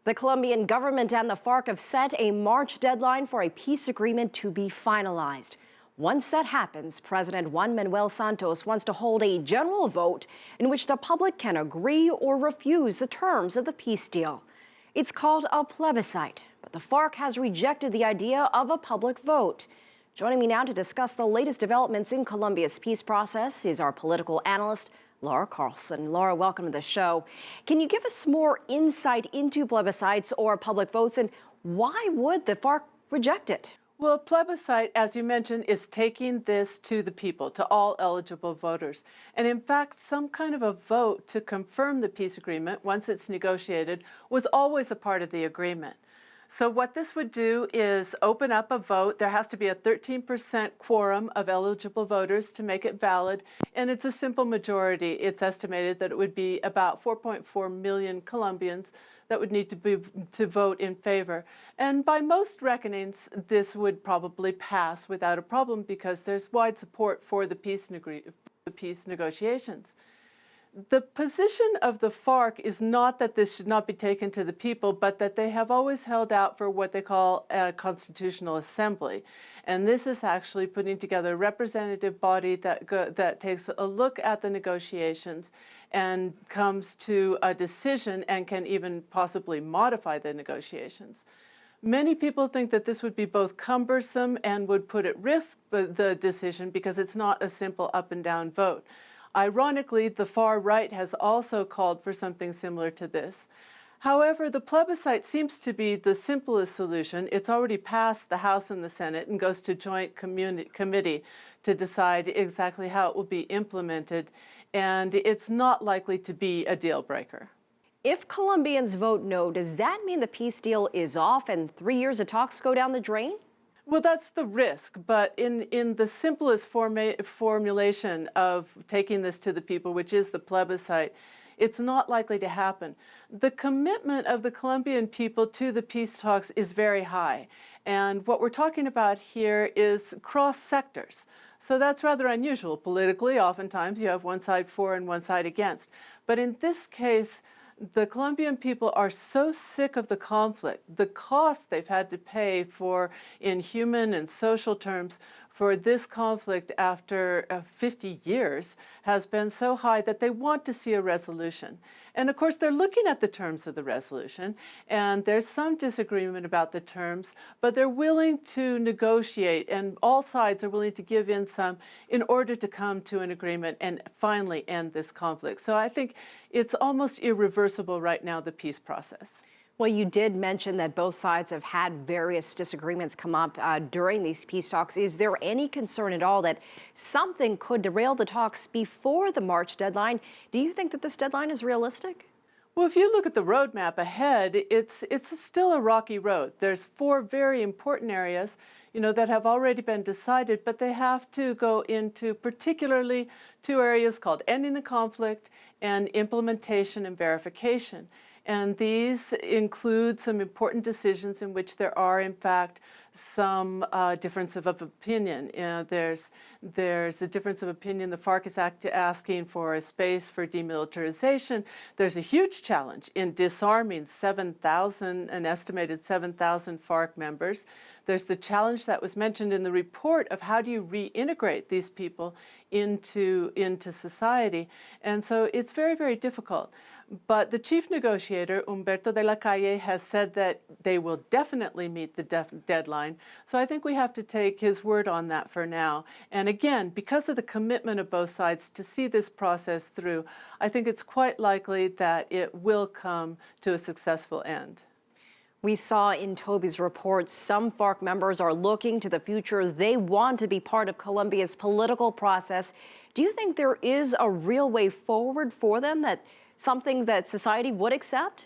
The Colombian government and the FARC have set a March deadline for a peace agreement to be finalized. Once that happens, President Juan Manuel Santos wants to hold a general vote in which the public can agree or refuse the terms of the peace deal. It's called a plebiscite, but the FARC has rejected the idea of a public vote. Joining me now to discuss the latest developments in Colombia's peace process is our political analyst, Laura Carlsen. Laura, welcome to the show. Can you give us more insight into plebiscites or public votes, and why would the FARC reject it? Well, a plebiscite, as you mentioned, is taking this to the people, to all eligible voters. And in fact, some kind of a vote to confirm the peace agreement, once it's negotiated, was always a part of the agreement. So what this would do is open up a vote. There has to be a 13% quorum of eligible voters to make it valid, and it's a simple majority. It's estimated that it would be about 4.4 million Colombians that would need to vote in favor. And by most reckonings, this would probably pass without a problem because there's wide support for the peace negotiations. The position of the FARC is not that this should not be taken to the people, but that they have always held out for what they call a constitutional assembly. And this is actually putting together a representative body that takes a look at the negotiations and comes to a decision and can even possibly modify the negotiations. Many people think that this would be both cumbersome and would put at risk the decision because it's not a simple up and down vote. Ironically, the far right has also called for something similar to this. However, the plebiscite seems to be the simplest solution. It's already passed the House and the Senate and goes to joint committee to decide exactly how it will be implemented, and it's not likely to be a deal breaker. If Colombians vote no, does that mean the peace deal is off and 3 years of talks go down the drain? Well, that's the risk, but in the simplest formulation of taking this to the people, which is the plebiscite, it's not likely to happen. The commitment of the Colombian people to the peace talks is very high, and what we're talking about here is cross sectors. So that's rather unusual. Politically, oftentimes you have one side for and one side against. But in this case, the Colombian people are so sick of the conflict, the cost they've had to pay for, in human and social terms, for this conflict after 50 years has been so high that they want to see a resolution. And of course, they're looking at the terms of the resolution, and there's some disagreement about the terms, but they're willing to negotiate, and all sides are willing to give in some in order to come to an agreement and finally end this conflict. So I think it's almost irreversible right now, the peace process. Well, you did mention that both sides have had various disagreements come up during these peace talks. Is there any concern at all that something could derail the talks before the March deadline? Do you think that this deadline is realistic? Well, if you look at the roadmap ahead, it's still a rocky road. There's 4 very important areas, that have already been decided, but they have to go into particularly 2 areas called ending the conflict and implementation and verification. And these include some important decisions in which there are, in fact, some difference of opinion. There's a difference of opinion. The FARC is asking for a space for demilitarization. There's a huge challenge in disarming an estimated 7,000 FARC members. There's the challenge that was mentioned in the report of how do you reintegrate these people into society. And so it's very, very difficult. But the chief negotiator, Humberto de la Calle, has said that they will definitely meet the deadline. So I think we have to take his word on that for now. And again, because of the commitment of both sides to see this process through, I think it's quite likely that it will come to a successful end. We saw in Toby's report some FARC members are looking to the future. They want to be part of Colombia's political process. Do you think there is a real way forward for them, that something that society would accept?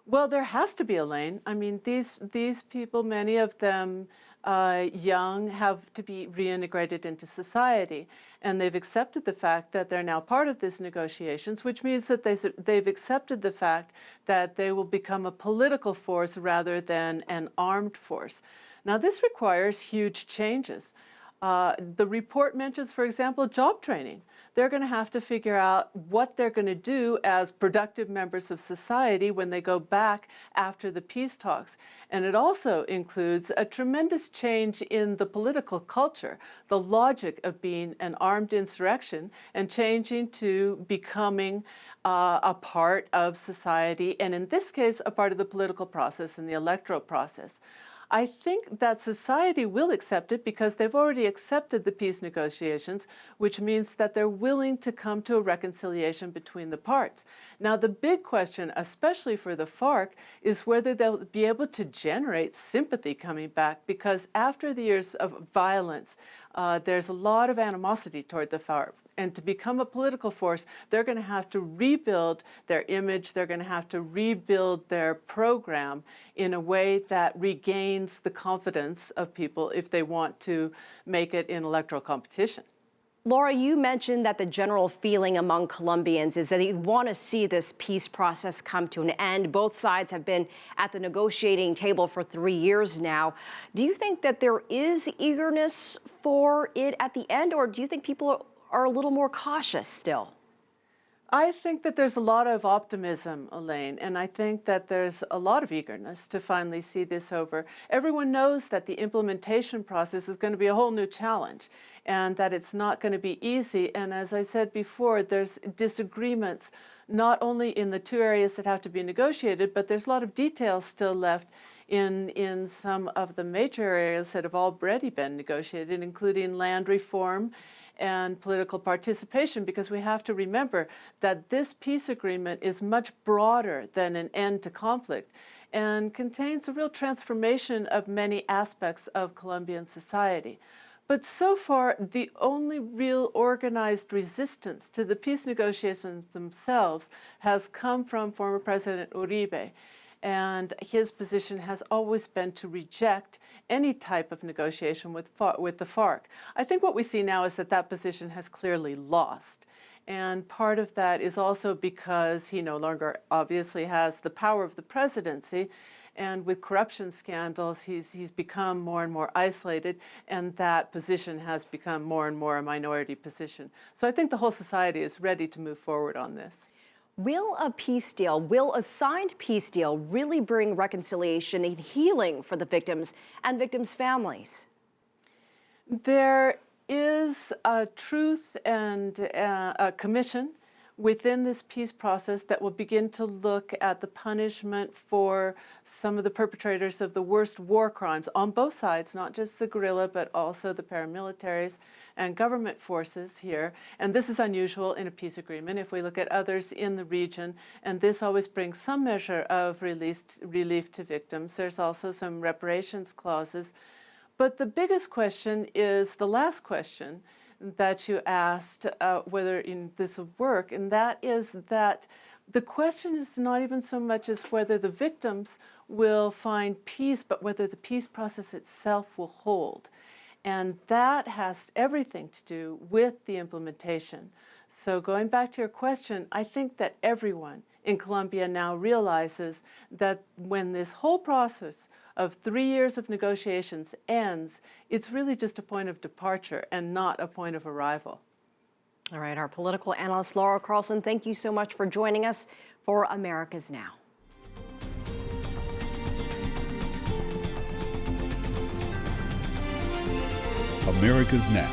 Well, there has to be, Elaine. I mean, these people, many of them young, have to be reintegrated into society. And they've accepted the fact that they're now part of these negotiations, which means that they've accepted the fact that they will become a political force rather than an armed force. Now, this requires huge changes. The report mentions, for example, job training. they're going to have to figure out what they're going to do as productive members of society when they go back after the peace talks. And it also includes a tremendous change in the political culture, the logic of being an armed insurrection and changing to becoming a part of society, and in this case, a part of the political process and the electoral process. I think that society will accept it because they've already accepted the peace negotiations, which means that they're willing to come to a reconciliation between the parts. Now, the big question, especially for the FARC, is whether they'll be able to generate sympathy coming back, because after the years of violence, there's a lot of animosity toward the FARC. And to become a political force, they're going to have to rebuild their image. They're going to have to rebuild their program in a way that regains the confidence of people if they want to make it in electoral competition. Laura, you mentioned that the general feeling among Colombians is that they want to see this peace process come to an end. Both sides have been at the negotiating table for 3 years now. Do you think that there is eagerness for it at the end, or do you think people are a little more cautious still? I think that there's a lot of optimism, Elaine, and I think that there's a lot of eagerness to finally see this over. Everyone knows that the implementation process is going to be a whole new challenge and that it's not going to be easy. And as I said before, there's disagreements not only in the two areas that have to be negotiated, but there's a lot of details still left in some of the major areas that have already been negotiated, including land reform and political participation, because we have to remember that this peace agreement is much broader than an end to conflict and contains a real transformation of many aspects of Colombian society. But so far, the only real organized resistance to the peace negotiations themselves has come from former President Uribe. And his position has always been to reject any type of negotiation with the FARC. I think what we see now is that that position has clearly lost. And part of that is also because he no longer obviously has the power of the presidency. And with corruption scandals, he's become more and more isolated, and that position has become more and more a minority position. So I think the whole society is ready to move forward on this. Will a signed peace deal really bring reconciliation and healing for the victims and victims' families? There is a truth and a commission within this peace process that will begin to look at the punishment for some of the perpetrators of the worst war crimes on both sides, not just the guerrilla, but also the paramilitaries and government forces here. And this is unusual in a peace agreement if we look at others in the region, and this always brings some measure of relief to victims. There's also some reparations clauses. But the biggest question is the last question that you asked, whether this will work, and that is that the question is not even so much as whether the victims will find peace, but whether the peace process itself will hold. And that has everything to do with the implementation. So going back to your question, I think that everyone in Colombia now realizes that when this whole process of 3 years of negotiations ends, it's really just a point of departure and not a point of arrival. All right, our political analyst, Laura Carlsen, thank you so much for joining us for America's Now. America's Now